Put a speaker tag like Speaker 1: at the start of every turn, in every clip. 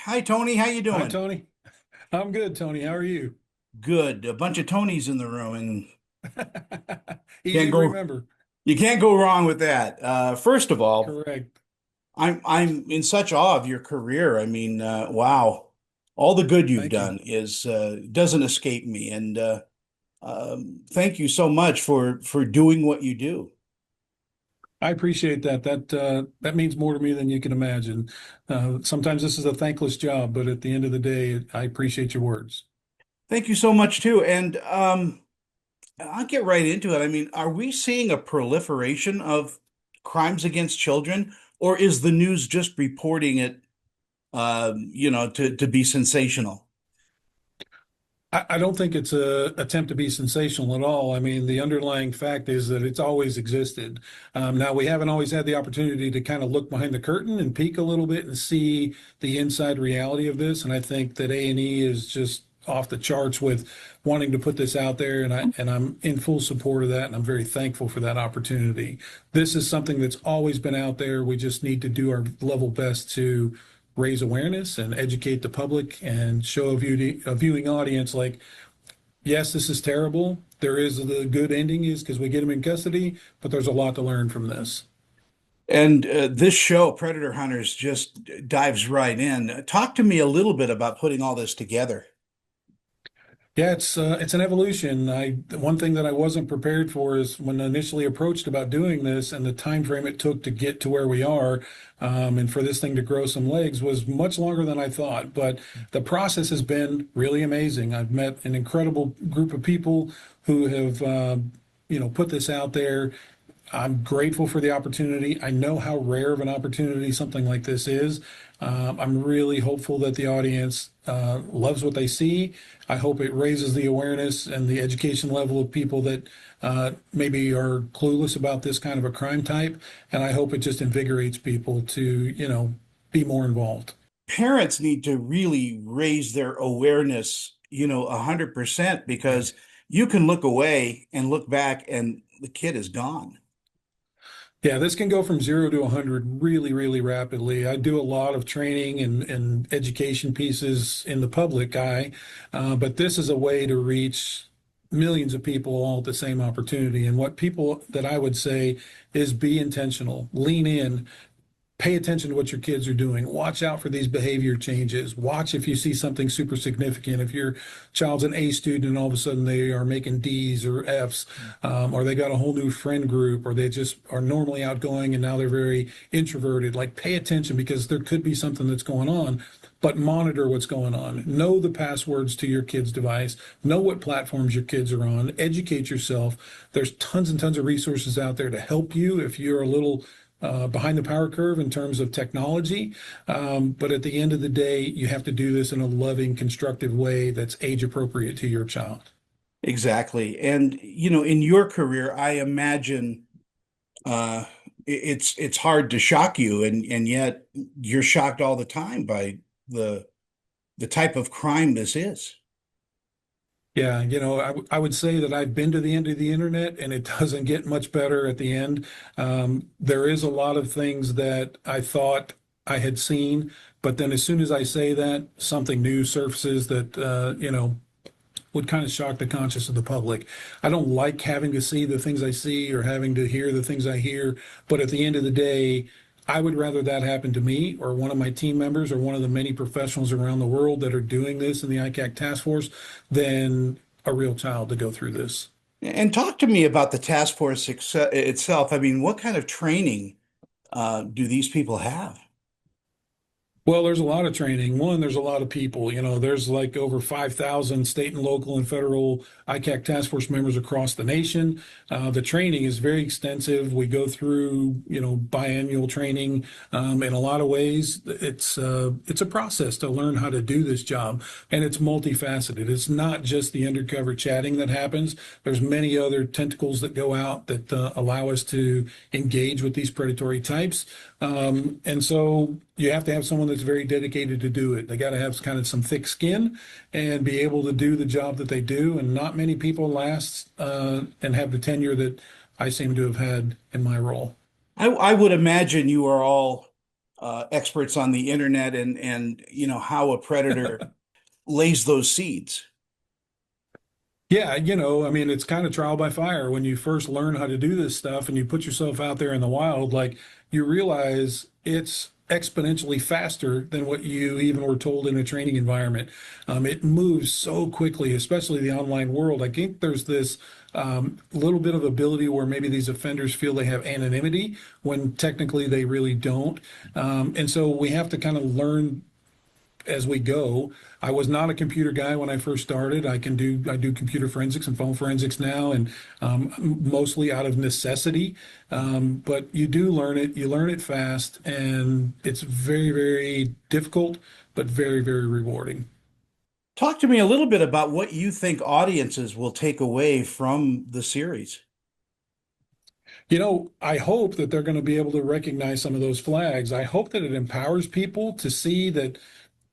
Speaker 1: Hi, Tony. How you
Speaker 2: Hi,
Speaker 1: doing?
Speaker 2: Tony. I'm good, Tony. How are you?
Speaker 1: Good. A bunch of Tonys in the room, and
Speaker 2: Easy
Speaker 1: can't
Speaker 2: to
Speaker 1: go.
Speaker 2: remember.
Speaker 1: You can't go wrong with that. First of all,
Speaker 2: Correct.
Speaker 1: I'm in such awe of your career. I mean, wow, all the good you've
Speaker 2: Thank you.
Speaker 1: done is doesn't escape me, and thank you so much for doing what you do.
Speaker 2: I appreciate that. That means more to me than you can imagine. Sometimes this is a thankless job, but at the end of the day, I appreciate your words.
Speaker 1: Thank you so much too. And I'll get right into it. I mean, are we seeing a proliferation of crimes against children, or is the news just reporting it, to be sensational?
Speaker 2: I don't think it's a attempt to be sensational at all. I mean, the underlying fact is that it's always existed. Now, we haven't always had the opportunity to kind of look behind the curtain and peek a little bit and see the inside reality of this. And I think that A&E is just off the charts with wanting to put this out there, and I'm in full support of that, and I'm very thankful for that opportunity. This is something that's always been out there. We just need to do our level best to raise awareness and educate the public and show a viewing audience like, yes, this is terrible. There is the good ending is because we get them in custody, but there's a lot to learn from this.
Speaker 1: And this show, Predator Hunters, just dives right in. Talk to me a little bit about putting all this together.
Speaker 2: Yeah, it's an evolution. I One thing that I wasn't prepared for is when initially approached about doing this and the time frame it took to get to where we are, and for this thing to grow some legs was much longer than I thought. But the process has been really amazing. I've met an incredible group of people who have, put this out there. I'm grateful for the opportunity. I know how rare of an opportunity something like this is. I'm really hopeful that the audience loves what they see. I hope it raises the awareness and the education level of people that maybe are clueless about this kind of a crime type. And I hope it just invigorates people to, be more involved.
Speaker 1: Parents need to really raise their awareness, 100%, because you can look away and look back and the kid is gone.
Speaker 2: Yeah, this can go from 0 to 100 really, really rapidly. I do a lot of training and education pieces in the public eye, but this is a way to reach millions of people all at the same opportunity. And what people that I would say is be intentional, lean in, pay attention to what your kids are doing. Watch out for these behavior changes. Watch if you see something super significant. If your child's an A student and all of a sudden they are making D's or F's, or they got a whole new friend group, or they just are normally outgoing and now they're very introverted. Like, pay attention because there could be something that's going on. But monitor what's going on. Know the passwords to your kid's device. Know what platforms your kids are on. Educate yourself. There's tons and tons of resources out there to help you if you're a little behind the power curve in terms of technology. But at the end of the day, you have to do this in a loving, constructive way that's age appropriate to your child.
Speaker 1: Exactly. And, in your career, I imagine uh, it's hard to shock you, and yet you're shocked all the time by the the type of crime this is.
Speaker 2: Yeah, I would say that I've been to the end of the internet and it doesn't get much better at the end. There is a lot of things that I thought I had seen, but then as soon as I say that, something new surfaces that, would kind of shock the conscience of the public. I don't like having to see the things I see or having to hear the things I hear, but at the end of the day, I would rather that happen to me or one of my team members or one of the many professionals around the world that are doing this in the ICAC task force than a real child to go through this.
Speaker 1: And talk to me about the task force itself. I mean, what kind of training do these people have?
Speaker 2: Well, there's a lot of training. One, there's a lot of people. There's like over 5,000 state and local and federal ICAC task force members across the nation. The training is very extensive. We go through, biannual training. In a lot of ways, it's a process to learn how to do this job, and it's multifaceted. It's not just the undercover chatting that happens. There's many other tentacles that go out that allow us to engage with these predatory types. And so you have to have someone that's very dedicated to do it. They got to have kind of some thick skin and be able to do the job that they do. And not many people last and have the tenure that I seem to have had in my role.
Speaker 1: I would imagine you are all experts on the internet and how a predator lays those seeds.
Speaker 2: Yeah, I mean, it's kind of trial by fire when you first learn how to do this stuff and you put yourself out there in the wild, like you realize it's exponentially faster than what you even were told in a training environment. It moves so quickly, especially the online world. I think there's this little bit of ability where maybe these offenders feel they have anonymity when technically they really don't. And so we have to kind of learn as we go. I was not a computer guy when I first started. I do computer forensics and phone forensics now, and mostly out of necessity. But you do learn it. You learn it fast, and it's very, very difficult, but very, very rewarding.
Speaker 1: Talk to me a little bit about what you think audiences will take away from the series.
Speaker 2: I hope that they're going to be able to recognize some of those flags. I hope that it empowers people to see that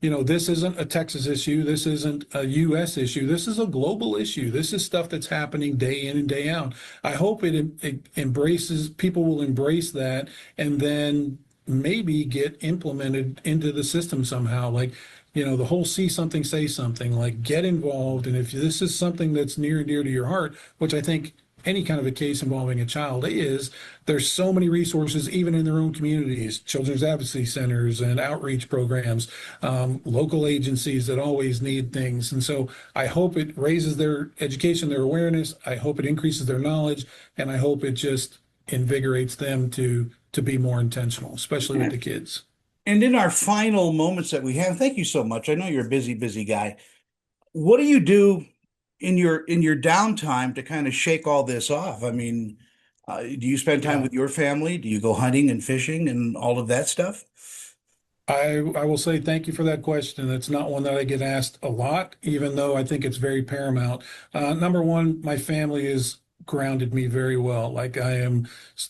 Speaker 2: this isn't a Texas issue. This isn't a U.S. issue. This is a global issue. This is stuff that's happening day in and day out. I hope it embraces, people will embrace that and then maybe get implemented into the system somehow. Like, the whole see something, say something, like get involved. And if this is something that's near and dear to your heart, which I think any kind of a case involving a child is, there's so many resources, even in their own communities, children's advocacy centers and outreach programs, local agencies that always need things. And so I hope it raises their education, their awareness. I hope it increases their knowledge, and I hope it just invigorates them to be more intentional, especially with the kids.
Speaker 1: And in our final moments that we have, thank you so much. I know you're a busy, busy guy. What do you do in your downtime to kind of shake all this off? I mean, do you spend time
Speaker 2: Yeah.
Speaker 1: with your family? Do you go hunting and fishing and all of that stuff?
Speaker 2: I will say thank you for that question. It's not one that I get asked a lot, even though I think it's very paramount. Number one, my family is grounded me very well. Like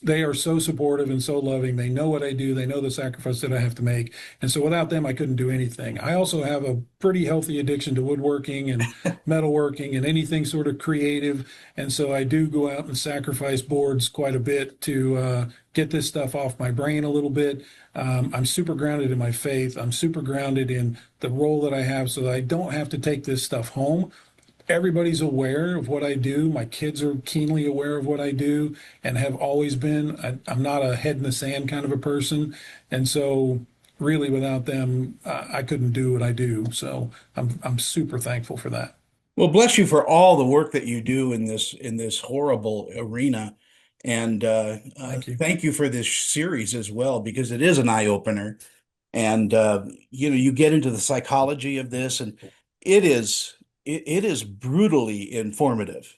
Speaker 2: they are so supportive and so loving. They know what I do. They know the sacrifice that I have to make. And so without them, I couldn't do anything. I also have a pretty healthy addiction to woodworking and metalworking and anything sort of creative. And so I do go out and sacrifice boards quite a bit to get this stuff off my brain a little bit. I'm super grounded in my faith. I'm super grounded in the role that I have so that I don't have to take this stuff home. Everybody's aware of what I do. My kids are keenly aware of what I do and have always been. I'm not a head in the sand kind of a person. And so really without them, I couldn't do what I do. So I'm super thankful for that.
Speaker 1: Well, bless you for all the work that you do in this horrible arena, and
Speaker 2: Thank you.
Speaker 1: thank you for this series as well because it is an eye opener, and you get into the psychology of this, and it is it is brutally informative.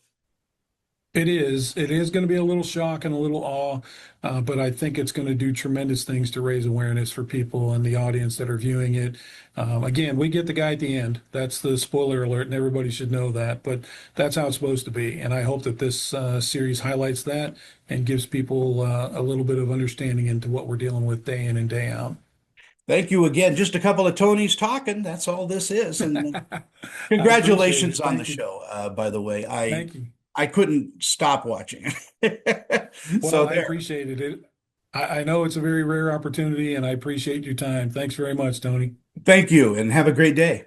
Speaker 2: It is going to be a little shock and a little awe, but I think it's going to do tremendous things to raise awareness for people and the audience that are viewing it. Again, we get the guy at the end. That's the spoiler alert, and everybody should know that. But that's how it's supposed to be. And I hope that this series highlights that and gives people a little bit of understanding into what we're dealing with day in and day out.
Speaker 1: Thank you again. Just a couple of Tonys talking. That's all this is. And
Speaker 2: I appreciate
Speaker 1: congratulations
Speaker 2: it.
Speaker 1: on the
Speaker 2: Thank you.
Speaker 1: show. By the way, I
Speaker 2: Thank you.
Speaker 1: I couldn't stop watching it.
Speaker 2: Well,
Speaker 1: So
Speaker 2: I
Speaker 1: there.
Speaker 2: appreciated it. I know it's a very rare opportunity, and I appreciate your time. Thanks very much, Tony.
Speaker 1: Thank you, and have a great day.